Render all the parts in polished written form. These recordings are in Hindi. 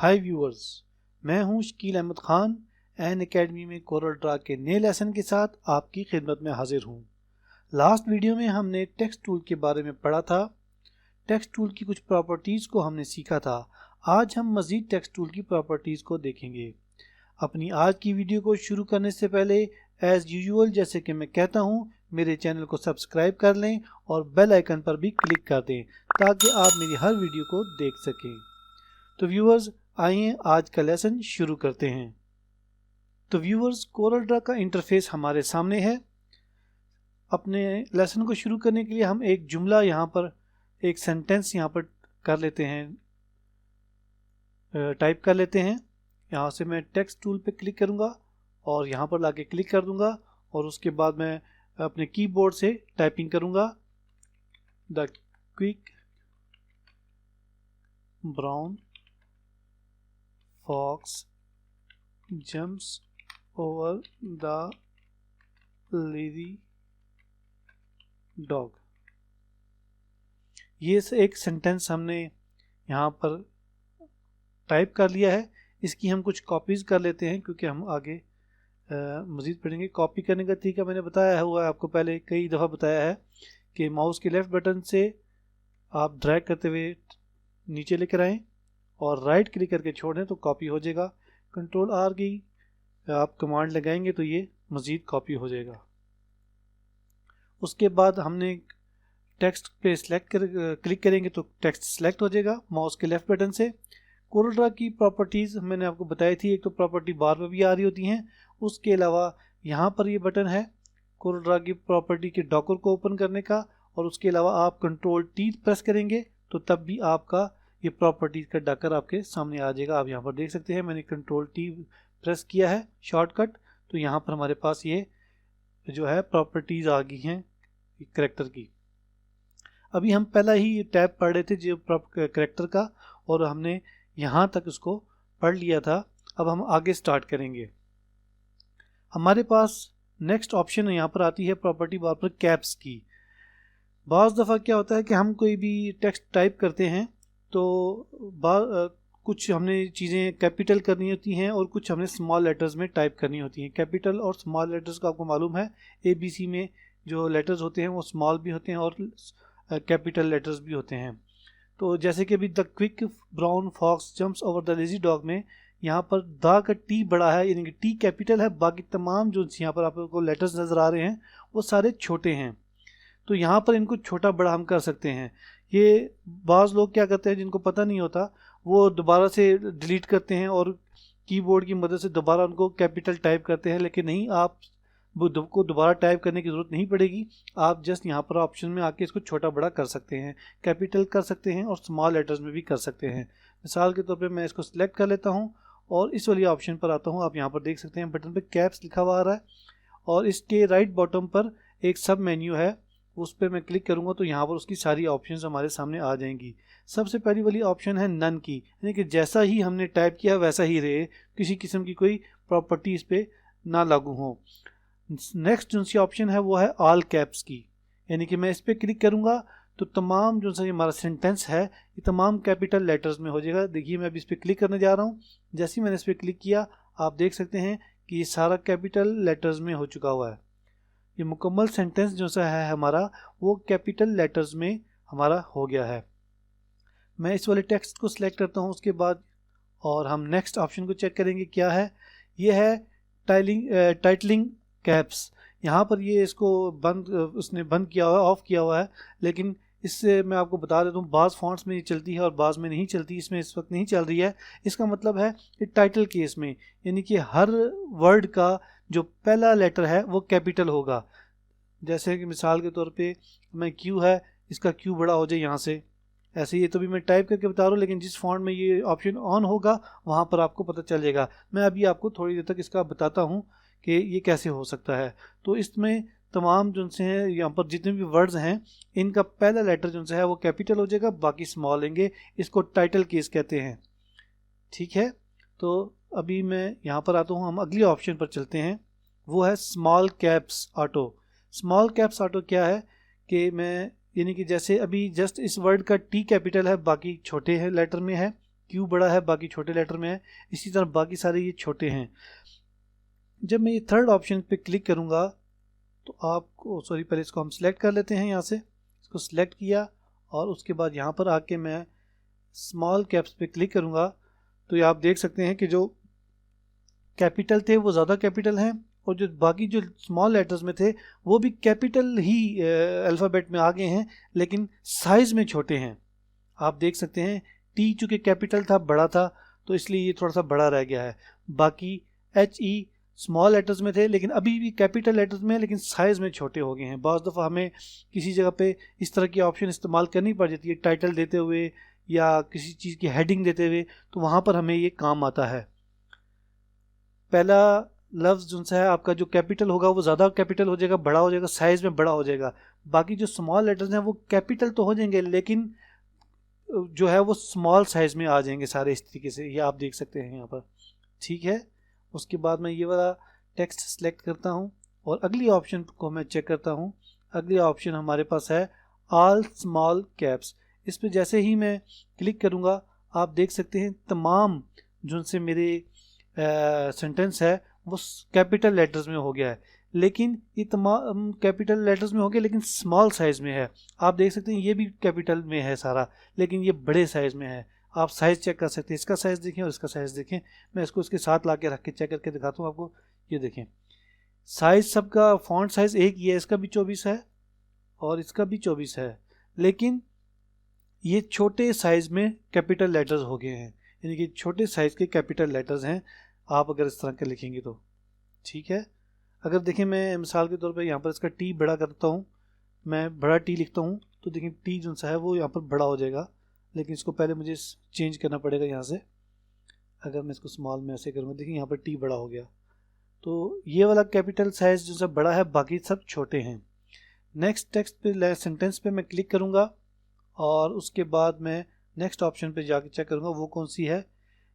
हाय व्यूअर्स, मैं हूं शकील अहमद खान। एन अकेडमी में कोरल ड्रा के नए लेसन के साथ आपकी खिदमत में हाजिर हूं। लास्ट वीडियो में हमने टेक्स्ट टूल के बारे में पढ़ा था। टेक्स्ट टूल की कुछ प्रॉपर्टीज़ को हमने सीखा था। आज हम मज़ीद टेक्स्ट टूल की प्रॉपर्टीज़ को देखेंगे। अपनी आज की वीडियो को शुरू करने से पहले एज़ यूजुअल जैसे कि मैं कहता हूं, मेरे चैनल को सब्सक्राइब कर लें और बेल आइकन पर भी क्लिक कर दें ताकि आप मेरी हर वीडियो को देख सकें। तो व्यूअर्स, आइए आज का लेसन शुरू करते हैं। तो व्यूअर्स, कोरल ड्रा का इंटरफेस हमारे सामने है। अपने लेसन को शुरू करने के लिए हम एक जुमला यहाँ पर, एक सेंटेंस यहाँ पर कर लेते हैं, टाइप कर लेते हैं। यहाँ से मैं टेक्स्ट टूल पे क्लिक करूँगा और यहाँ पर लाके क्लिक कर दूँगा और उसके बाद मैं अपने कीबोर्ड से टाइपिंग करूँगा। The quick brown fox jumps over the lazy dog। ये एक सेंटेंस हमने यहाँ पर टाइप कर लिया है। इसकी हम कुछ कॉपीज़ कर लेते हैं क्योंकि हम आगे मज़ीद पढ़ेंगे। कॉपी करने का तरीका मैंने बताया हुआ है, आपको पहले कई दफ़ा बताया है कि माउस के लेफ़्ट बटन से आप ड्रैग करते हुए नीचे लेकर आएँ और राइट क्लिक करके छोड़ दें तो कॉपी हो जाएगा। कंट्रोल आर की आप कमांड लगाएंगे तो ये मज़ीद कॉपी हो जाएगा। उसके बाद हमने टेक्स्ट पे क्लिक करेंगे तो टेक्स्ट सेलेक्ट हो जाएगा माउस के लेफ़्ट बटन से। कोरल ड्रा की प्रॉपर्टीज़ मैंने आपको बताई थी, एक तो प्रॉपर्टी बार में भी आ रही होती हैं। उसके अलावा यहाँ पर ये बटन है कोरल ड्रा की प्रॉपर्टी के डॉकर को ओपन करने का, और उसके अलावा आप कंट्रोल टी प्रेस करेंगे तो तब भी आपका ये प्रॉपर्टीज़ का डॉकर आपके सामने आ जाएगा। आप यहाँ पर देख सकते हैं मैंने कंट्रोल टी प्रेस किया है शॉर्टकट, तो यहाँ पर हमारे पास ये जो है प्रॉपर्टीज़ आ गई हैं करैक्टर की। अभी हम पहला ही टैब पढ़ रहे थे जो करैक्टर का, और हमने यहाँ तक उसको पढ़ लिया था। अब हम आगे स्टार्ट करेंगे। हमारे पास नेक्स्ट ऑप्शन यहाँ पर आती है प्रॉपर्टी बार पर कैप्स की। बाज़ दफ़ा क्या होता है कि हम कोई भी टेक्स्ट टाइप करते हैं तो कुछ हमने चीज़ें कैपिटल करनी होती हैं और कुछ हमने स्मॉल लेटर्स में टाइप करनी होती हैं। कैपिटल और स्मॉल लेटर्स का आपको मालूम है, ABC में जो लेटर्स होते हैं वो स्मॉल भी होते हैं और कैपिटल लेटर्स भी होते हैं। तो जैसे कि अभी the quick brown fox jumps over the lazy dog में यहाँ पर द का टी बड़ा है, यानी कि टी कैपिटल है। बाकी तमाम जो यहाँ पर आपको लेटर्स नज़र आ रहे हैं वो सारे छोटे हैं। तो यहाँ पर इनको छोटा बड़ा हम कर सकते हैं। ये बाज़ लोग क्या करते हैं, जिनको पता नहीं होता, वो दोबारा से डिलीट करते हैं और कीबोर्ड की मदद से दोबारा उनको कैपिटल टाइप करते हैं। लेकिन नहीं, आप को दोबारा टाइप करने की ज़रूरत नहीं पड़ेगी। आप जस्ट यहाँ पर ऑप्शन में आके इसको छोटा बड़ा कर सकते हैं, कैपिटल कर सकते हैं और स्मॉल लेटर्स में भी कर सकते हैं। मिसाल के तौर पे मैं इसको सिलेक्ट कर लेता हूँ और इस वाली ऑप्शन पर आता हूँ। आप यहाँ पर देख सकते हैं बटन पे कैप्स लिखा हुआ आ रहा है और इसके राइट बॉटम पर एक सब मेन्यू है, उस पर मैं क्लिक करूंगा तो यहाँ पर उसकी सारी ऑप्शंस हमारे सामने आ जाएंगी। सबसे पहली वाली ऑप्शन है नन की, यानी कि जैसा ही हमने टाइप किया वैसा ही रहे, किसी किस्म की कोई प्रॉपर्टी इस पर ना लागू हो। नेक्स्ट जो सी ऑप्शन है वो है ऑल कैप्स की, यानी कि मैं इस पर क्लिक करूंगा तो तमाम जो सा हमारा सेंटेंस है ये तमाम कैपिटल लेटर्स में हो जाएगा। देखिए मैं अभी इस पर क्लिक करने जा रहा हूँ। जैसे ही मैंने इस पर क्लिक किया आप देख सकते हैं कि ये सारा कैपिटल लेटर्स में हो चुका हुआ है। ये मुकम्मल सेंटेंस जो सा है हमारा वो कैपिटल लेटर्स में हमारा हो गया है। मैं इस वाले टेक्स्ट को सिलेक्ट करता हूँ उसके बाद, और हम नेक्स्ट ऑप्शन को चेक करेंगे क्या है। ये है टाइटलिंग कैप्स। यहाँ पर ये इसको उसने बंद किया हुआ है, ऑफ किया हुआ है, लेकिन इससे मैं आपको बता देता हूँ बाज़ फॉन्ट्स में ये चलती है और बाज़ में नहीं चलती। इसमें इस वक्त नहीं चल रही है। इसका मतलब है कि टाइटल केस में, यानी कि हर वर्ड का जो पहला लेटर है वो कैपिटल होगा। जैसे कि मिसाल के तौर पे मैं क्यू है, इसका क्यू बड़ा हो जाए यहाँ से, ऐसे ये तो भी मैं टाइप करके बता रहा हूँ, लेकिन जिस फॉन्ट में ये ऑप्शन ऑन होगा वहाँ पर आपको पता चल जाएगा। मैं अभी आपको थोड़ी देर तक इसका बताता हूँ कि ये कैसे हो सकता है। तो इसमें तमाम जो से हैं यहाँ पर जितने भी वर्ड्स हैं इनका पहला लेटर जो है वो कैपिटल हो जाएगा, बाकी स्मॉल लेंगे। इसको टाइटल केस कहते हैं, ठीक है। तो अभी मैं यहाँ पर आता हूँ, हम अगली ऑप्शन पर चलते हैं, वो है small caps auto. Small caps auto क्या है कि मैं, यानी कि जैसे अभी जस्ट इस वर्ड का टी कैपिटल है, बाकी छोटे हैं लेटर में है, क्यू बड़ा है, बाकी छोटे लेटर में है, इसी तरह बाकी सारे ये छोटे हैं। जब मैं ये थर्ड ऑप्शन पे क्लिक करूँगा तो आपको पहले इसको हम सिलेक्ट कर लेते हैं, यहाँ से इसको सिलेक्ट किया और उसके बाद यहाँ पर आके मैं स्मॉल कैप्स पे क्लिक करूँगा तो ये आप देख सकते हैं कि जो कैपिटल थे वो ज़्यादा कैपिटल हैं और जो बाकी जो स्मॉल लेटर्स में थे वो भी कैपिटल ही अल्फ़ाबेट में आ गए हैं, लेकिन साइज़ में छोटे हैं। आप देख सकते हैं टी चूँकि कैपिटल था, बड़ा था, तो इसलिए ये थोड़ा सा बड़ा रह गया है। बाकी एच ई स्मॉल लेटर्स में थे लेकिन अभी भी कैपिटल लेटर्स में है, लेकिन साइज़ में छोटे हो गए हैं। बाज़ दफ़ा हमें किसी जगह पे इस तरह की ऑप्शन इस्तेमाल करनी पड़ जाती है, टाइटल देते हुए या किसी चीज़ की हेडिंग देते हुए, तो वहाँ पर हमें ये काम आता है। पहला लफ्ज़ जो सा है आपका जो कैपिटल होगा वो ज़्यादा कैपिटल हो जाएगा, बड़ा हो जाएगा, साइज़ में बड़ा हो जाएगा। बाकी जो स्मॉल लेटर्स हैं वो कैपिटल तो हो जाएंगे लेकिन जो है वो स्मॉल साइज़ में आ जाएंगे सारे इस तरीके से, ये आप देख सकते हैं यहाँ पर। ठीक है, उसके बाद मैं ये वाला टेक्स्ट सेलेक्ट करता हूँ और अगली ऑप्शन को मैं चेक करता हूँ। अगली ऑप्शन हमारे पास है ऑल स्मॉल कैप्स। इस पर जैसे ही मैं क्लिक करूँगा आप देख सकते हैं तमाम जो से मेरे सेंटेंस है वो कैपिटल लेटर्स में हो गया है, लेकिन ये तमाम कैपिटल लेटर्स में हो गया लेकिन स्मॉल साइज़ में है। आप देख सकते हैं ये भी कैपिटल में है सारा, लेकिन ये बड़े साइज़ में है। आप साइज़ चेक कर सकते हैं, इसका साइज़ देखें और इसका साइज़ देखें। मैं इसको इसके साथ ला के रख के चेक करके दिखाता हूँ आपको। ये देखें साइज़ सबका फॉन्ट साइज़ एक ही है, इसका भी 24 है और इसका भी 24 है, लेकिन ये छोटे साइज़ में कैपिटल लेटर्स हो गए हैं, यानी कि छोटे साइज़ के कैपिटल लेटर्स हैं आप अगर इस तरह के लिखेंगे तो। ठीक है, अगर देखें मैं मिसाल के तौर पे यहाँ पर इसका टी बड़ा करता हूँ, मैं बड़ा टी लिखता हूँ तो देखें टी जो सा है वो यहाँ पर बड़ा हो जाएगा, लेकिन इसको पहले मुझे चेंज करना पड़ेगा यहाँ से। अगर मैं इसको स्मॉल में ऐसे करूँगा, देखिए यहाँ पर टी बड़ा हो गया, तो ये वाला कैपिटल साइज़ जो सा बड़ा है, बाकी सब छोटे हैं। नेक्स्ट टेक्स्ट पे सेंटेंस पे मैं क्लिक करूँगा और उसके बाद मैं नेक्स्ट ऑप्शन पे जाके चेक करूँगा वो कौन सी है।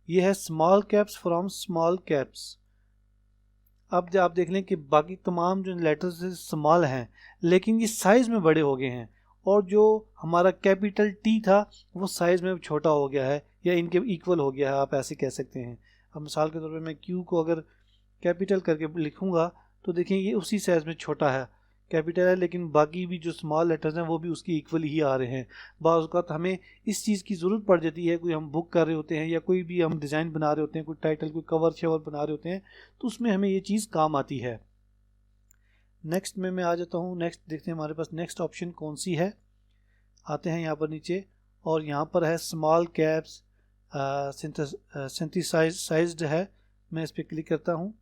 ये है small caps from small caps. अब आप देख लें कि बाकी तमाम जो लेटर्स स्मॉल हैं लेकिन ये साइज़ में बड़े हो गए हैं, और जो हमारा कैपिटल टी था वो साइज़ में छोटा हो गया है या इनके इक्वल हो गया है, आप ऐसे कह सकते हैं। अब मिसाल के तौर पे मैं क्यू को अगर कैपिटल करके लिखूँगा तो देखें ये उसी साइज़ में छोटा है, कैपिटल है, लेकिन बाकी भी जो स्मॉल लेटर्स हैं वो भी उसकी इक्वल ही आ रहे हैं। बाज़ औक़ात हमें इस चीज़ की ज़रूरत पड़ जाती है, कोई हम बुक कर रहे होते हैं या कोई भी हम डिज़ाइन बना रहे होते हैं, कोई टाइटल कोई कवर शवर बना रहे होते हैं, तो उसमें हमें ये चीज़ काम आती है। नेक्स्ट में मैं आ जाता हूँ, नेक्स्ट देखते हैं हमारे पास नेक्स्ट ऑप्शन कौन सी है। आते हैं यहाँ पर नीचे और यहाँ पर है स्मॉल कैप्स सिंथेसाइज्ड है, मैं इस पर क्लिक करता हूँ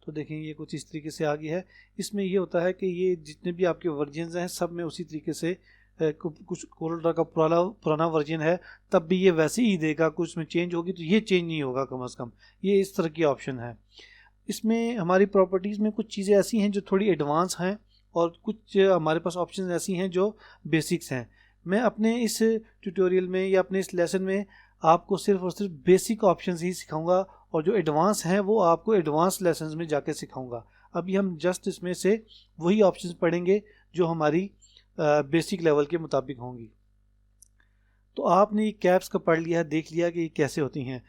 तो देखें ये कुछ इस तरीके से आ गई है। इसमें ये होता है कि ये जितने भी आपके वर्जन्स हैं सब में उसी तरीके से कुछ कोरल का पुराना वर्जन है तब भी ये वैसे ही देगा, कुछ में चेंज होगी तो ये चेंज नहीं होगा कम से कम। ये इस तरह की ऑप्शन है। इसमें हमारी प्रॉपर्टीज़ में कुछ चीज़ें ऐसी हैं जो थोड़ी एडवांस हैं और कुछ हमारे पास ऑप्शन ऐसी हैं जो बेसिक्स हैं। मैं अपने इस ट्यूटोरियल में या अपने इस लेसन में आपको सिर्फ और सिर्फ बेसिक ऑप्शंस ही सिखाऊंगा और जो एडवांस हैं वो आपको एडवांस लेसन्स में जाके सिखाऊंगा। अभी हम जस्ट इसमें से वही ऑप्शंस पढ़ेंगे जो हमारी बेसिक लेवल के मुताबिक होंगी। तो आपने ये कैप्स का पढ़ लिया, देख लिया कि ये कैसे होती हैं।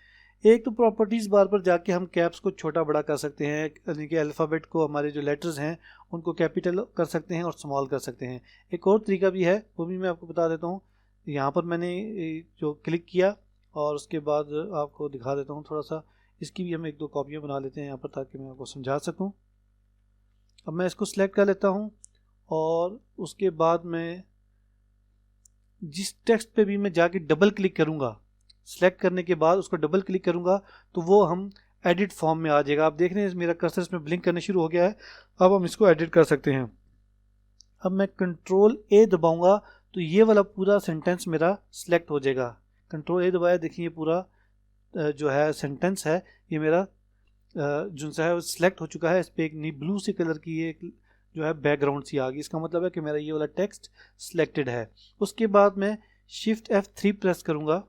एक तो प्रॉपर्टीज़ बार पर जाके हम कैप्स को छोटा बड़ा कर सकते हैं, यानी कि अल्फ़ाबेट को हमारे जो लेटर्स हैं उनको कैपिटल कर सकते हैं और स्मॉल कर सकते हैं। एक और तरीका भी है, वो भी मैं आपको बता देता हूँ। यहाँ पर मैंने जो क्लिक किया और उसके बाद आपको दिखा देता हूँ थोड़ा सा, इसकी भी हम एक दो कॉपियाँ बना लेते हैं यहाँ पर ताकि मैं आपको समझा सकूँ। अब मैं इसको सिलेक्ट कर लेता हूँ और उसके बाद मैं जिस टेक्स्ट पे भी मैं जाके डबल क्लिक करूँगा, सिलेक्ट करने के बाद उसको डबल क्लिक करूँगा तो वो हम एडिट फॉर्म में आ जाएगा। आप देख रहे हैं मेरा कर्सर इसमें ब्लिंक करने शुरू हो गया है। अब हम इसको एडिट कर सकते हैं। अब मैं कंट्रोल ए दबाऊँगा तो ये वाला पूरा सेंटेंस मेरा सिलेक्ट हो जाएगा। कंट्रोल ए दबाया, देखिए ये पूरा जो है सेंटेंस है ये मेरा जो सा है सिलेक्ट हो चुका है। इस पर एक ब्लू से कलर की एक जो है बैकग्राउंड सी आ गई, इसका मतलब है कि मेरा ये वाला टेक्स्ट सिलेक्टेड है। उसके बाद मैं शिफ्ट F3 प्रेस करूँगा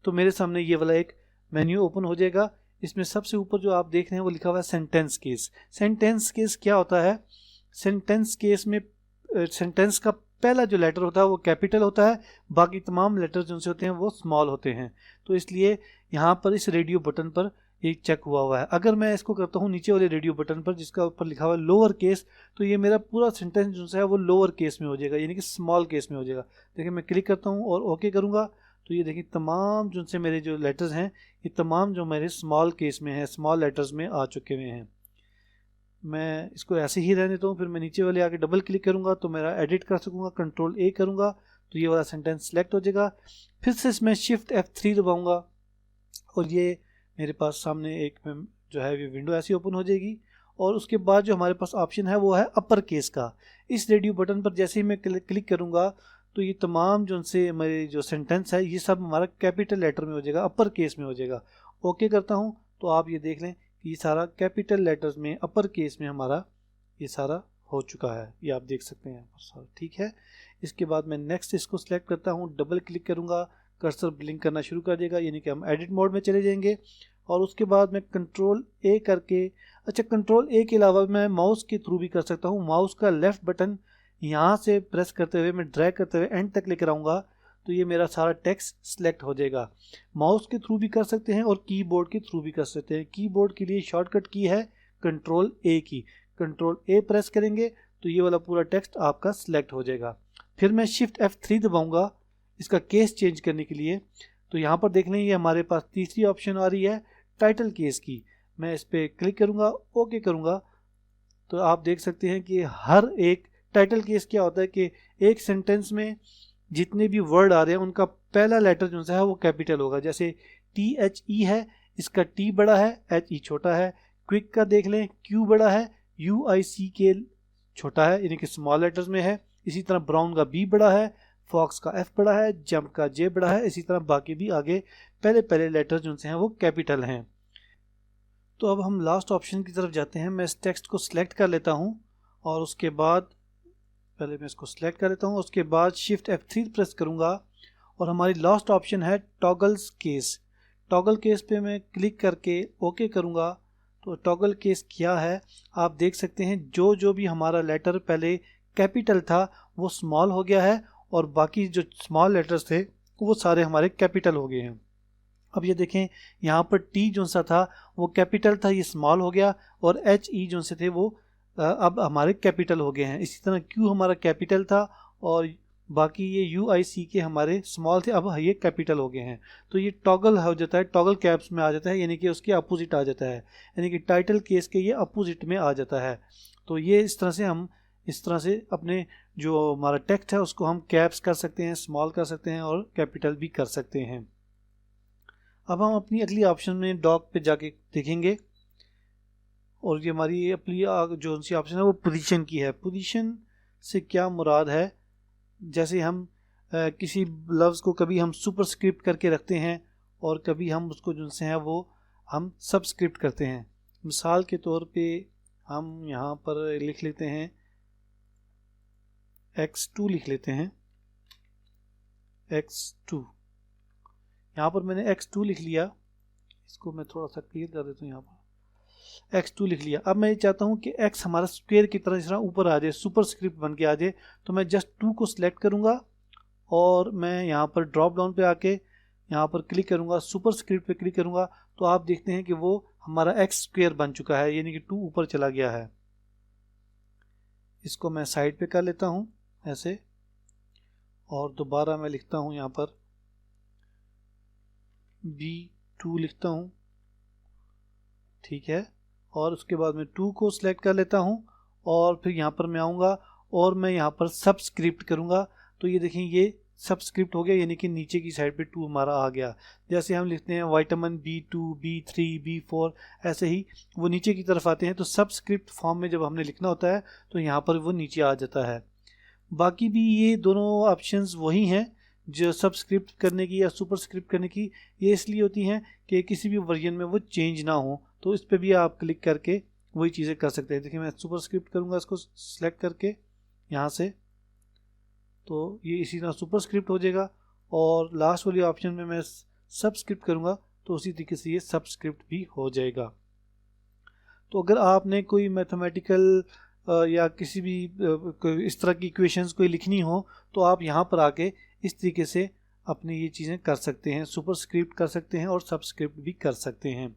तो मेरे सामने ये वाला एक मेन्यू ओपन हो जाएगा। इसमें सबसे ऊपर जो आप देख रहे हैं वो लिखा हुआ है सेंटेंस केस। सेंटेंस केस क्या होता है? सेंटेंस केस में सेंटेंस का पहला जो लेटर होता है वो कैपिटल होता है, बाकी तमाम लेटर जो होते हैं वो स्मॉल होते हैं। तो इसलिए यहाँ पर इस रेडियो बटन पर ये चेक हुआ है। अगर मैं इसको करता हूँ नीचे वाले रेडियो बटन पर जिसका ऊपर लिखा हुआ है लोअर केस, तो ये मेरा पूरा सेंटेंस जो है वो लोअर केस में हो जाएगा, यानी कि स्मॉल केस में हो जाएगा। देखिए मैं क्लिक करता हूँ और ओके करूँगा तो ये देखिए तमाम जो से मेरे जो लेटर्स हैं ये तमाम जो मेरे स्मॉल केस में है, स्मॉल लेटर्स में आ चुके हुए हैं। मैं इसको ऐसे ही रहने देता हूँ, फिर मैं नीचे वाले आके डबल क्लिक करूँगा तो मेरा एडिट कर सकूँगा, कंट्रोल ए करूँगा तो ये वाला सेंटेंस सेलेक्ट हो जाएगा। फिर से इसमें शिफ्ट F3 दबाऊँगा और ये मेरे पास सामने एक जो है ये विंडो ऐसी ओपन हो जाएगी। और उसके बाद जो हमारे पास ऑप्शन है वो है अपर केस का। इस रेडियो बटन पर जैसे ही मैं क्लिक करूँगा तो ये तमाम जो उनसे मेरे जो सेंटेंस है ये सब हमारा कैपिटल लेटर में हो जाएगा, अपर केस में हो जाएगा। ओके करता हूँ तो आप ये देख लें कि ये सारा कैपिटल लेटर्स में अपर केस में हमारा ये सारा हो चुका है, ये आप देख सकते हैं यहाँ पर सारा ठीक है। इसके बाद मैं नेक्स्ट इसको सिलेक्ट करता हूँ, डबल क्लिक करूँगा, कर्सर ब्लिंक करना शुरू कर देगा, यानी कि हम एडिट मोड में चले जाएंगे। और उसके बाद मैं कंट्रोल ए करके, अच्छा कंट्रोल ए के अलावा मैं माउस के थ्रू भी कर सकता हूँ। माउस का लेफ्ट बटन यहाँ से प्रेस करते हुए मैं ड्रैग करते हुए एंड तक लेकर आऊँगा तो ये मेरा सारा टेक्स्ट सिलेक्ट हो जाएगा। माउस के थ्रू भी कर सकते हैं और कीबोर्ड के थ्रू भी कर सकते हैं। कीबोर्ड के लिए शॉर्टकट की है कंट्रोल ए की, कंट्रोल ए प्रेस करेंगे तो ये वाला पूरा टेक्स्ट आपका सिलेक्ट हो जाएगा। फिर मैं शिफ्ट F3 दबाऊंगा इसका केस चेंज करने के लिए। तो यहाँ पर देख लें ये हमारे पास तीसरी ऑप्शन आ रही है टाइटल केस की। मैं इस पर क्लिक करूँगा, ओके करूँगा तो आप देख सकते हैं कि हर एक टाइटल केस क्या होता है कि एक सेंटेंस में जितने भी वर्ड आ रहे हैं उनका पहला लेटर जो है वो कैपिटल होगा। जैसे THE है, इसका T बड़ा है, HE छोटा है। क्विक का देख लें, Q बड़ा है, UICK छोटा है यानी कि स्मॉल लेटर्स में है। इसी तरह ब्राउन का B बड़ा है, फॉक्स का F बड़ा है, जंप का J बड़ा है। इसी तरह बाकी भी आगे पहले पहले लेटर जो हैं वो कैपिटल हैं। तो अब हम लास्ट ऑप्शन की तरफ जाते हैं। मैं इस टेक्स्ट को सिलेक्ट कर लेता हूँ और उसके बाद पहले मैं इसको सिलेक्ट कर लेता हूँ, उसके बाद शिफ्ट F3 प्रेस करूँगा और हमारी लास्ट ऑप्शन है टॉगल्स केस। टॉगल केस पे मैं क्लिक करके ओके करूँगा तो टॉगल केस क्या है आप देख सकते हैं। जो जो भी हमारा लेटर पहले कैपिटल था वो स्मॉल हो गया है और बाकी जो स्मॉल लेटर्स थे वो सारे हमारे कैपिटल हो गए हैं। अब ये देखें यहाँ पर T जो सा था वो कैपिटल था, ये स्मॉल हो गया, और HE जो से थे वो अब हमारे कैपिटल हो गए हैं। इसी तरह Q हमारा कैपिटल था और बाकी ये UICK हमारे स्मॉल थे, अब ये कैपिटल हो गए हैं। तो ये टॉगल हो जाता है, टॉगल कैप्स में आ जाता है, यानी कि उसके अपोजिट आ जाता है, यानी कि टाइटल केस के ये अपोजिट में आ जाता है। तो ये इस तरह से हम अपने जो हमारा टेक्स्ट है उसको हम कैप्स कर सकते हैं, स्मॉल कर सकते हैं और कैपिटल भी कर सकते हैं। अब हम अपनी अगली ऑप्शन में डॉग पे जाके देखेंगे और ये हमारी अपनी जो सी ऑप्शन है वो पोजीशन की है। पोजीशन से क्या मुराद है, जैसे हम किसी लफ्ज़ को कभी हम सुपरस्क्रिप्ट करके रखते हैं और कभी हम उसको जो से हैं वो हम सबस्क्रिप्ट करते हैं। मिसाल के तौर पे हम यहाँ पर लिख लेते हैं X2 लिख लेते हैं, X2। यहाँ पर मैंने X2 लिख लिया, इसको मैं थोड़ा सा क्लियर कर देता हूँ। यहाँ पर X2 लिख लिया। अब मैं ये चाहता हूँ कि X हमारा स्क्वायर की तरह इस तरह ऊपर आ जाए, सुपरस्क्रिप्ट बन के आ जाए। तो मैं जस्ट 2 को सिलेक्ट करूँगा और मैं यहाँ पर ड्रॉप डाउन पे आके यहाँ पर क्लिक करूँगा, सुपरस्क्रिप्ट पे क्लिक करूँगा तो आप देखते हैं कि वो हमारा X स्क्वायर बन चुका है, यानी कि 2 ऊपर चला गया है। इसको मैं साइड पे कर लेता हूँ ऐसे और दोबारा मैं लिखता हूँ यहाँ पर B2 लिखता हूँ, ठीक है। और उसके बाद मैं 2 को सिलेक्ट कर लेता हूँ और फिर यहाँ पर मैं आऊँगा और मैं यहाँ पर सबस्क्रिप्ट करूँगा तो ये देखें ये सबस्क्रिप्ट हो गया, यानी कि नीचे की साइड पे 2 हमारा आ गया। जैसे हम लिखते हैं विटामिन B2, B3, B4, ऐसे ही वो नीचे की तरफ आते हैं। तो सबस्क्रिप्ट फॉर्म में जब हमने लिखना होता है तो यहाँ पर वो नीचे आ जाता है। बाकी भी ये दोनों ऑप्शंस वही हैं जो सबस्क्रिप्ट करने की या सुपरस्क्रिप्ट करने की, ये इसलिए होती हैं कि किसी भी वर्जन में वो चेंज ना हो। तो इस पर भी आप क्लिक करके वही चीज़ें कर सकते हैं। देखिए मैं सुपरस्क्रिप्ट करूँगा इसको सिलेक्ट करके यहाँ से, तो ये इसी तरह सुपरस्क्रिप्ट हो जाएगा। और लास्ट वाली ऑप्शन में मैं सबस्क्रिप्ट करूँगा तो उसी तरीके से ये सबस्क्रिप्ट भी हो जाएगा। तो अगर आपने कोई मैथमेटिकल या किसी भी इस तरह की इक्वेशंस कोई लिखनी हो तो आप यहाँ पर आके इस तरीके से अपनी ये चीज़ें कर सकते हैं, सुपरस्क्रिप्ट कर सकते हैं और सबस्क्रिप्ट भी कर सकते हैं।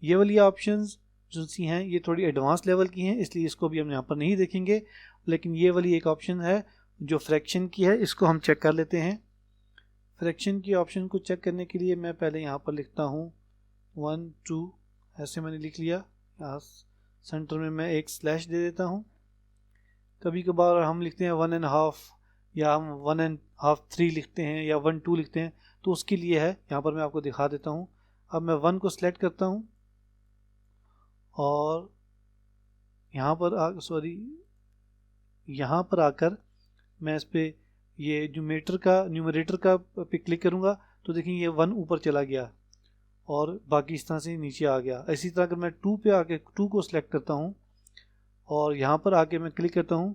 ये वाली ऑप्शंस जो सी हैं ये थोड़ी एडवांस लेवल की हैं, इसलिए इसको भी हम यहाँ पर नहीं देखेंगे, लेकिन ये वाली एक ऑप्शन है जो फ्रैक्शन की है, इसको हम चेक कर लेते हैं। फ्रैक्शन की ऑप्शन को चेक करने के लिए मैं पहले यहाँ पर लिखता हूँ 1 2, ऐसे मैंने लिख लिया। यहाँ सेंटर में मैं एक स्लैश दे देता हूँ। कभी कभार हम लिखते हैं 1.5 या हम 1.5 3 लिखते हैं या 1 2 लिखते हैं, तो उसके लिए है, यहाँ पर मैं आपको दिखा देता हूँ। अब मैं 1 को सिलेक्ट करता हूँ और यहाँ पर यहाँ पर आकर मैं इस पर ये न्यूमरेटर का पे क्लिक करूँगा तो देखिए ये 1 ऊपर चला गया और बाकी इस तरह से नीचे आ गया। इसी तरह अगर मैं 2 पे आके 2 को सिलेक्ट करता हूँ और यहाँ पर आके मैं क्लिक करता हूँ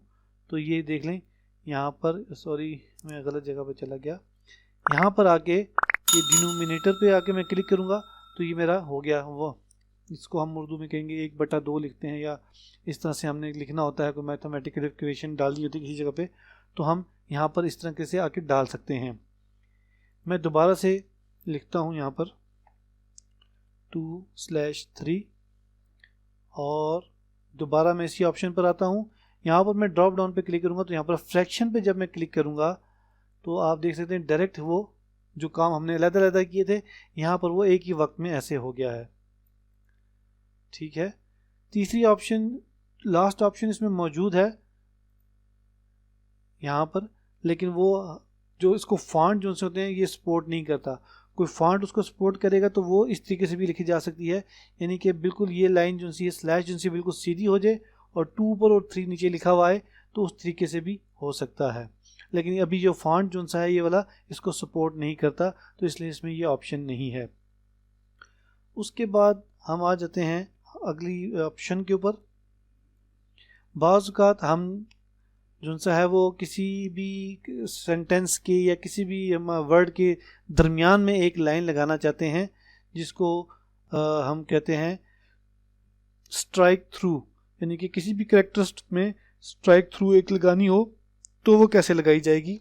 तो ये देख लें यहाँ पर, मैं गलत जगह पे चला गया। यहाँ पर आके ये डिनोमिनेटर पे आके मैं क्लिक करूँगा तो ये मेरा हो गया। वो इसको हम उर्दू में कहेंगे 1/2 लिखते हैं, या इस तरह से हमने लिखना होता है, कोई मैथमेटिकल इक्वेशन डालनी होती है किसी जगह पे तो हम यहाँ पर इस तरह से आके डाल सकते हैं। मैं दोबारा से लिखता हूँ यहाँ पर 2/3 और दोबारा मैं इसी ऑप्शन पर आता हूँ। यहाँ पर मैं ड्रॉप डाउन पे क्लिक करूँगा तो यहाँ पर फ्रैक्शन पे जब मैं क्लिक करूँगा तो आप देख सकते हैं डायरेक्ट वो जो काम हमने अलग-अलग किए थे यहाँ पर वो एक ही वक्त में ऐसे हो गया है। ठीक है, तीसरी ऑप्शन, लास्ट ऑप्शन इसमें मौजूद है यहाँ पर, लेकिन वो जो इसको फॉन्ट जो से होते हैं ये सपोर्ट नहीं करता। कोई फॉन्ट उसको सपोर्ट करेगा तो वो इस तरीके से भी लिखी जा सकती है, यानी कि बिल्कुल ये लाइन जो सी स्लैश जो सी बिल्कुल सीधी हो जाए और 2 ऊपर और 3 नीचे लिखा हुआ है तो उस तरीके से भी हो सकता है। लेकिन अभी जो फॉन्ट जो सा है ये वाला इसको सपोर्ट नहीं करता तो इसलिए इसमें ये ऑप्शन नहीं है। उसके बाद हम आ जाते हैं अगली ऑप्शन के ऊपर। बाज़ औक़ात हम जो सा है वो किसी भी सेंटेंस के या किसी भी वर्ड के दरमियान में एक लाइन लगाना चाहते हैं जिसको हम कहते हैं स्ट्राइक थ्रू, यानी कि किसी भी कैरेक्टर में स्ट्राइक थ्रू एक लगानी हो तो वो कैसे लगाई जाएगी।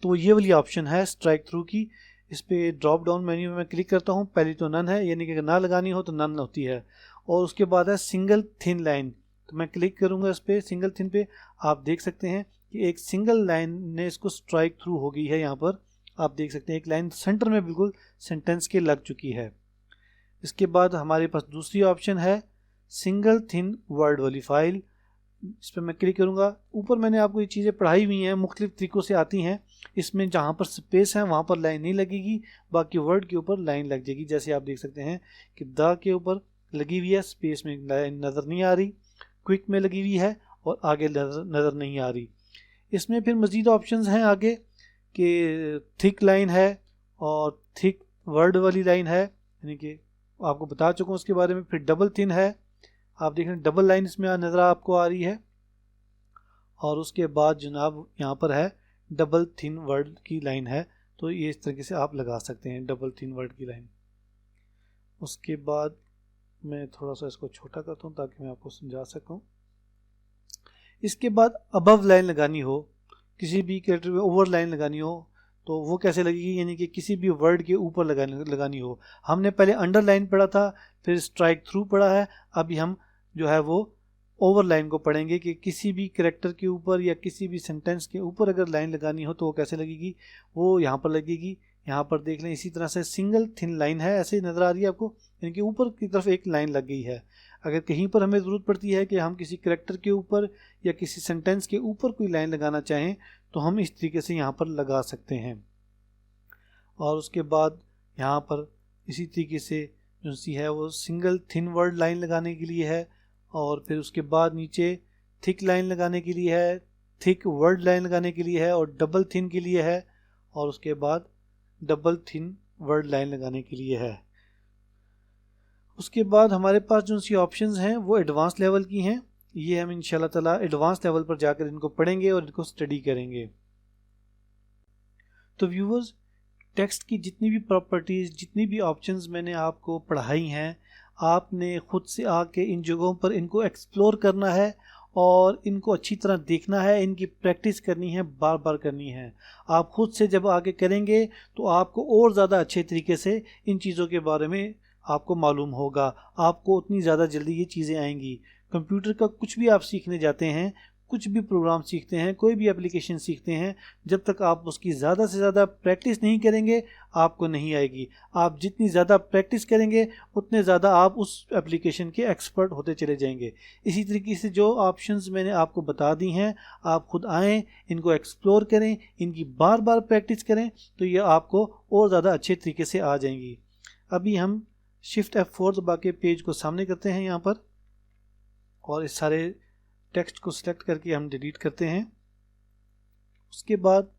तो ये वाली ऑप्शन है स्ट्राइक थ्रू की। इस पर ड्रॉप डाउन मेन्यू में मैं क्लिक करता हूँ। पहली तो नन है, यानी कि अगर ना लगानी हो तो नन होती है, और उसके बाद है सिंगल थिन लाइन, तो मैं क्लिक करूँगा इस पर सिंगल थिन पे। आप देख सकते हैं कि एक सिंगल लाइन ने इसको स्ट्राइक थ्रू हो गई है। यहाँ पर आप देख सकते हैं एक लाइन सेंटर में बिल्कुल सेंटेंस के लग चुकी है। इसके बाद हमारे पास दूसरी ऑप्शन है सिंगल थिन वर्ड वाली फाइल। इस पर मैं क्लिक करूँगा। ऊपर मैंने आपको ये चीज़ें पढ़ाई हुई हैं, मुख्तलिफ तरीक़ों से आती हैं। इसमें जहाँ पर स्पेस है वहाँ पर लाइन नहीं लगेगी, बाकी वर्ड के ऊपर लाइन लग जाएगी। जैसे आप देख सकते हैं कि द के ऊपर लगी हुई है, स्पेस में लाइन नज़र नहीं आ रही, क्विक में लगी हुई है और आगे नज़र नहीं आ रही। इसमें फिर मज़ीद ऑप्शंस हैं आगे कि थिक लाइन है और थिक वर्ड वाली लाइन है, यानी कि आपको बता चुका हूँ उसके बारे में। फिर डबल थिन है, आप देख रहे हैं डबल लाइन इसमें नज़र आपको आ रही है। और उसके बाद जनाब यहाँ पर है डबल थिन वर्ड की लाइन है, तो ये इस तरीके से आप लगा सकते हैं डबल थिन वर्ड की लाइन। उसके बाद मैं थोड़ा सा इसको छोटा करता हूँ ताकि मैं आपको समझा सकूँ। इसके बाद अबव लाइन लगानी हो, किसी भी कैरेक्टर में ओवर लाइन लगानी हो तो वो कैसे लगेगी, यानी कि किसी भी वर्ड के ऊपर लगानी हो। हमने पहले अंडरलाइन पढ़ा था, फिर स्ट्राइक थ्रू पढ़ा है, अभी हम जो है वो ओवर लाइन को पढ़ेंगे कि किसी भी कैरेक्टर के ऊपर या किसी भी सेंटेंस के ऊपर अगर लाइन लगानी हो तो वो कैसे लगेगी, वो यहाँ पर लगेगी। यहाँ पर देख लें इसी तरह से सिंगल थिन लाइन है, ऐसे नज़र आ रही है आपको, यानी कि ऊपर की तरफ एक लाइन लग गई है। अगर कहीं पर हमें ज़रूरत पड़ती है कि हम किसी कैरेक्टर के ऊपर या किसी सेंटेंस के ऊपर कोई लाइन लगाना चाहें तो हम इस तरीके से यहाँ पर लगा सकते हैं। और उसके बाद यहाँ पर इसी तरीके से जो सी है वो सिंगल थिन वर्ड लाइन लगाने के लिए है, और फिर उसके बाद नीचे थिक लाइन लगाने के लिए है, थिक वर्ड लाइन लगाने के लिए है, और डबल थिन के लिए है, और उसके बाद डबल थिन वर्ड लाइन लगाने के लिए है। उसके बाद हमारे पास जो सी ऑप्शंस हैं वो एडवांस लेवल की हैं। ये हम इंशाल्लाह ताला एडवांस लेवल पर जाकर इनको पढ़ेंगे और इनको स्टडी करेंगे। तो व्यूवर्स, टेक्स्ट की जितनी भी प्रॉपर्टीज़, जितनी भी ऑप्शंस मैंने आपको पढ़ाई हैं, आपने ख़ुद से आके इन जगहों पर इनको एक्सप्लोर करना है और इनको अच्छी तरह देखना है, इनकी प्रैक्टिस करनी है, बार बार करनी है। आप खुद से जब आगे करेंगे तो आपको और ज़्यादा अच्छे तरीके से इन चीज़ों के बारे में आपको मालूम होगा, आपको उतनी ज़्यादा जल्दी ये चीज़ें आएंगी। कंप्यूटर का कुछ भी आप सीखने जाते हैं, कुछ भी प्रोग्राम सीखते हैं, कोई भी एप्लीकेशन सीखते हैं, जब तक आप उसकी ज़्यादा से ज़्यादा प्रैक्टिस नहीं करेंगे आपको नहीं आएगी। आप जितनी ज़्यादा प्रैक्टिस करेंगे उतने ज़्यादा आप उस एप्लीकेशन के एक्सपर्ट होते चले जाएंगे। इसी तरीके से जो ऑप्शंस मैंने आपको बता दी हैं, आप खुद आएँ, इनको एक्सप्लोर करें, इनकी बार बार प्रैक्टिस करें तो ये आपको और ज़्यादा अच्छे तरीके से आ जाएंगी। अभी हम शिफ्ट F4 दबा के पेज को सामने करते हैं यहाँ पर, और इस सारे टेक्स्ट को सिलेक्ट करके हम डिलीट करते हैं। उसके बाद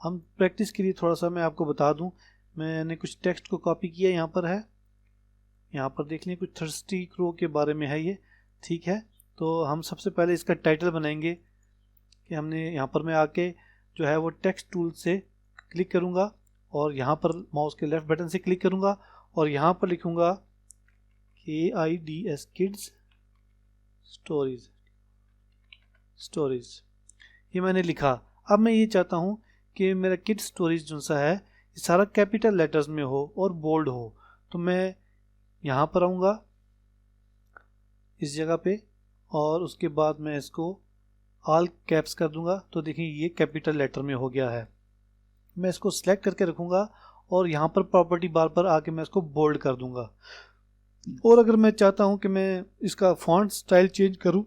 हम प्रैक्टिस के लिए थोड़ा सा मैं आपको बता दूं, मैंने कुछ टेक्स्ट को कॉपी किया, यहाँ पर है, यहाँ पर देख लें, कुछ थर्स्टी क्रो के बारे में है ये, ठीक है। तो हम सबसे पहले इसका टाइटल बनाएंगे कि हमने यहाँ पर मैं आके जो है वो टेक्स्ट टूल से क्लिक करूँगा और यहाँ पर माउस के लेफ्ट बटन से क्लिक करूँगा और यहाँ पर लिखूँगा KIDS किड्स स्टोरीज, ये मैंने लिखा। अब मैं ये चाहता हूँ कि मेरा किड्स स्टोरीज जो सा है ये सारा कैपिटल लेटर्स में हो और बोल्ड हो, तो मैं यहाँ पर आऊँगा इस जगह पे और उसके बाद मैं इसको ऑल कैप्स कर दूंगा, तो देखिए ये कैपिटल लेटर में हो गया है। मैं इसको सिलेक्ट करके रखूँगा और यहाँ पर प्रॉपर्टी बार पर आके मैं इसको बोल्ड कर दूंगा। और अगर मैं चाहता हूँ कि मैं इसका फॉन्ट स्टाइल चेंज करूँ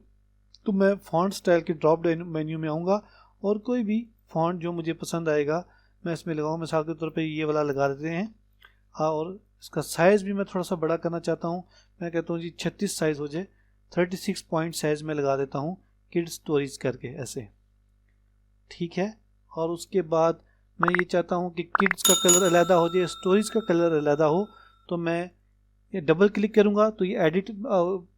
तो मैं फॉन्ट स्टाइल के ड्रॉप डाउन मेन्यू में आऊँगा और कोई भी फॉन्ट जो मुझे पसंद आएगा मैं इसमें लगाऊँ। मिसाल के तौर पे ये वाला लगा देते हैं, और इसका साइज़ भी मैं थोड़ा सा बड़ा करना चाहता हूँ। मैं कहता हूँ जी 36 साइज़ हो जाए, 36 पॉइंट साइज़ में लगा देता हूँ किड्स स्टोरीज करके ऐसे, ठीक है। और उसके बाद मैं ये चाहता हूँ कि किड्स का कलर अलग हो जाए, स्टोरीज का कलर अलग हो, तो मैं ये डबल क्लिक करूँगा तो ये एडिट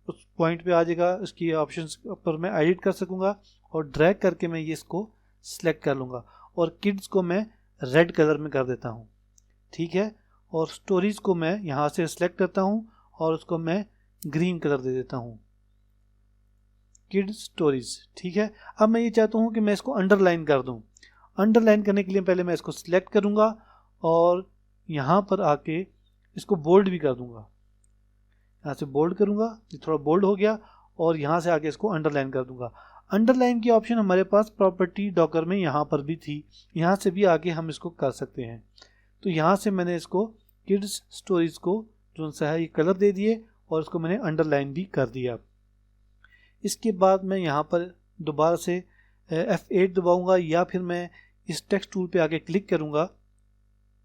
उस पॉइंट पे आ जाएगा, इसकी ऑप्शंस पर मैं एडिट कर सकूँगा और ड्रैग करके मैं ये इसको सिलेक्ट कर लूँगा और किड्स को मैं रेड कलर में कर देता हूँ, ठीक है। और स्टोरीज को मैं यहाँ से सिलेक्ट करता हूँ और उसको मैं ग्रीन कलर दे देता हूँ, किड्स स्टोरीज, ठीक है। अब मैं ये चाहता हूँ कि मैं इसको अंडरलाइन कर दूँ। अंडरलाइन करने के लिए पहले मैं इसको सिलेक्ट करूँगा और यहाँ पर आके इसको बोल्ड भी कर दूँगा, यहाँ से बोल्ड करूँगा, ये थोड़ा बोल्ड हो गया, और यहाँ से आके इसको अंडरलाइन कर दूँगा। अंडरलाइन की ऑप्शन हमारे पास प्रॉपर्टी डॉकर में यहाँ पर भी थी, यहाँ से भी आगे हम इसको कर सकते हैं। तो यहाँ से मैंने इसको किड्स स्टोरीज को जो सा है ये कलर दे दिए और इसको मैंने अंडरलाइन भी कर दिया। इसके बाद मैं यहाँ पर दोबारा से F8 दबाऊँगा या फिर मैं इस टेक्स्ट टूल पे आके क्लिक करूँगा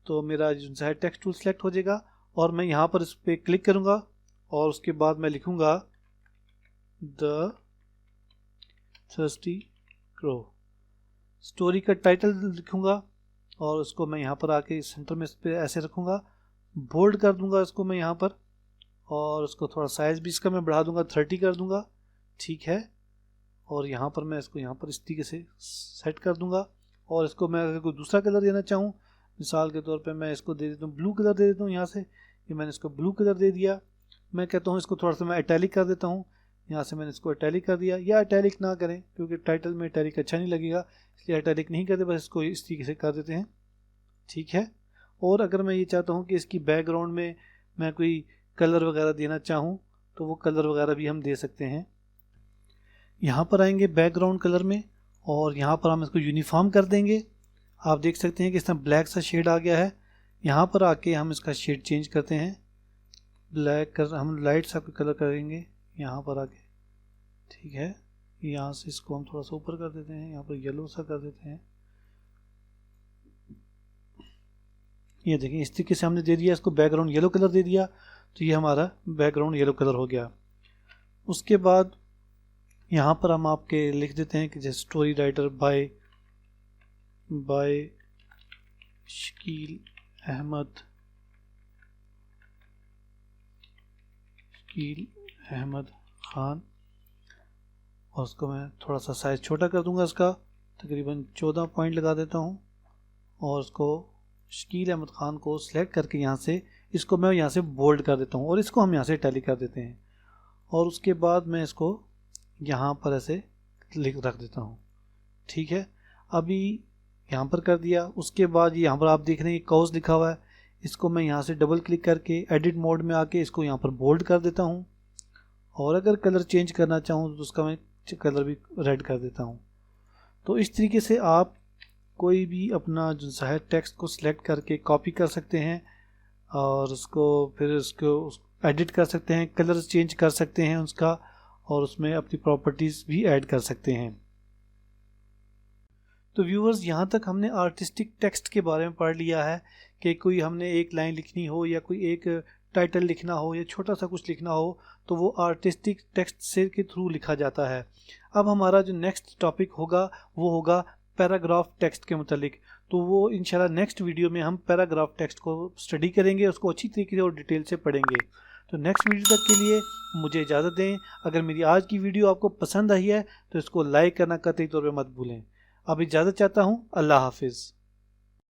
तो मेरा जो सा है टेक्स्ट टूल सेलेक्ट हो जाएगा और मैं यहाँ पर इस पर क्लिक करूँगा और उसके बाद मैं लिखूँगा द थर्स्टी क्रो, स्टोरी का टाइटल लिखूँगा और उसको मैं यहाँ पर आके सेंटर में इस पर ऐसे रखूँगा, बोल्ड कर दूँगा इसको मैं यहाँ पर, और उसको थोड़ा साइज़ भी इसका मैं बढ़ा दूँगा, 30 कर दूँगा, ठीक है। और यहाँ पर मैं इसको यहाँ पर इस तरीके से सेट कर दूँगा और इसको मैं अगर कोई दूसरा कलर देना चाहूँ, मिसाल के तौर पे मैं इसको दे देता हूँ ब्लू कलर दे देता हूँ, यहाँ से ये मैंने इसको ब्लू कलर दे दिया। मैं कहता हूँ इसको थोड़ा सा मैं इटैलिक कर देता हूँ, यहाँ से मैंने इसको इटैलिक कर दिया, या इटैलिक ना करें क्योंकि टाइटल में इटैलिक अच्छा नहीं लगेगा, इसलिए इटैलिक नहीं करते, बस इसको इस तरीके से कर देते हैं, ठीक है। और अगर मैं ये चाहता हूँ कि इसकी बैकग्राउंड में मैं कोई कलर वगैरह देना चाहूँ तो वो कलर वगैरह भी हम दे सकते हैं। यहाँ पर आएंगे बैकग्राउंड कलर में और यहाँ पर हम इसको यूनिफॉर्म कर देंगे। आप देख सकते हैं कि इसमें ब्लैक सा शेड आ गया है। यहाँ पर आके हम इसका शेड चेंज करते हैं, ब्लैक कर हम लाइट सा कलर करेंगे यहाँ पर आके, ठीक है। यहाँ से इसको हम थोड़ा सा ऊपर कर देते हैं, यहाँ पर येलो सा कर देते हैं, ये देखिए इस तरीके से हमने दे दिया, इसको बैकग्राउंड येलो कलर दे दिया, तो ये हमारा बैकग्राउंड येलो कलर हो गया। उसके बाद यहाँ पर हम आपके लिख देते हैं कि जैसे story writer by Shakeel Ahmed Khan, और उसको मैं थोड़ा सा साइज़ छोटा कर दूंगा, इसका तकरीबन 14 पॉइंट लगा देता हूँ और उसको शकील अहमद खान को सिलेक्ट करके यहाँ से इसको मैं यहाँ से बोल्ड कर देता हूँ और इसको हम यहाँ से टैली कर देते हैं। और उसके बाद मैं इसको यहाँ पर ऐसे लिख रख देता हूँ। ठीक है, अभी यहाँ पर कर दिया। उसके बाद यहाँ पर आप देख रहे हैं कॉज लिखा हुआ है, इसको मैं यहाँ से डबल क्लिक करके एडिट मोड में आके इसको यहाँ पर बोल्ड कर देता हूँ, और अगर कलर चेंज करना चाहूँ तो उसका मैं कलर भी रेड कर देता हूँ। तो इस तरीके से आप कोई भी अपना जो है टेक्स्ट को सिलेक्ट करके कॉपी कर सकते हैं और उसको फिर उसको एडिट कर सकते हैं, कलर चेंज कर सकते हैं उसका, और उसमें अपनी प्रॉपर्टीज़ भी ऐड कर सकते हैं। तो व्यूअर्स, यहाँ तक हमने आर्टिस्टिक टेक्स्ट के बारे में पढ़ लिया है कि कोई हमने एक लाइन लिखनी हो या कोई एक टाइटल लिखना हो या छोटा सा कुछ लिखना हो तो वो आर्टिस्टिक टेक्स्ट से के थ्रू लिखा जाता है। अब हमारा जो नेक्स्ट टॉपिक होगा वो होगा पैराग्राफ टेक्स्ट के मुतालिक। तो वो इंशाल्लाह नेक्स्ट वीडियो में हम पैराग्राफ टेक्स्ट को स्टडी करेंगे, उसको अच्छी तरीके से और डिटेल से पढ़ेंगे। तो नेक्स्ट वीडियो तक के लिए मुझे इजाज़त दें। अगर मेरी आज की वीडियो आपको पसंद आई है तो इसको लाइक करना कतई तौर पे मत भूलें। अब इजाज़त चाहता हूँ। अल्लाह हाफिज़।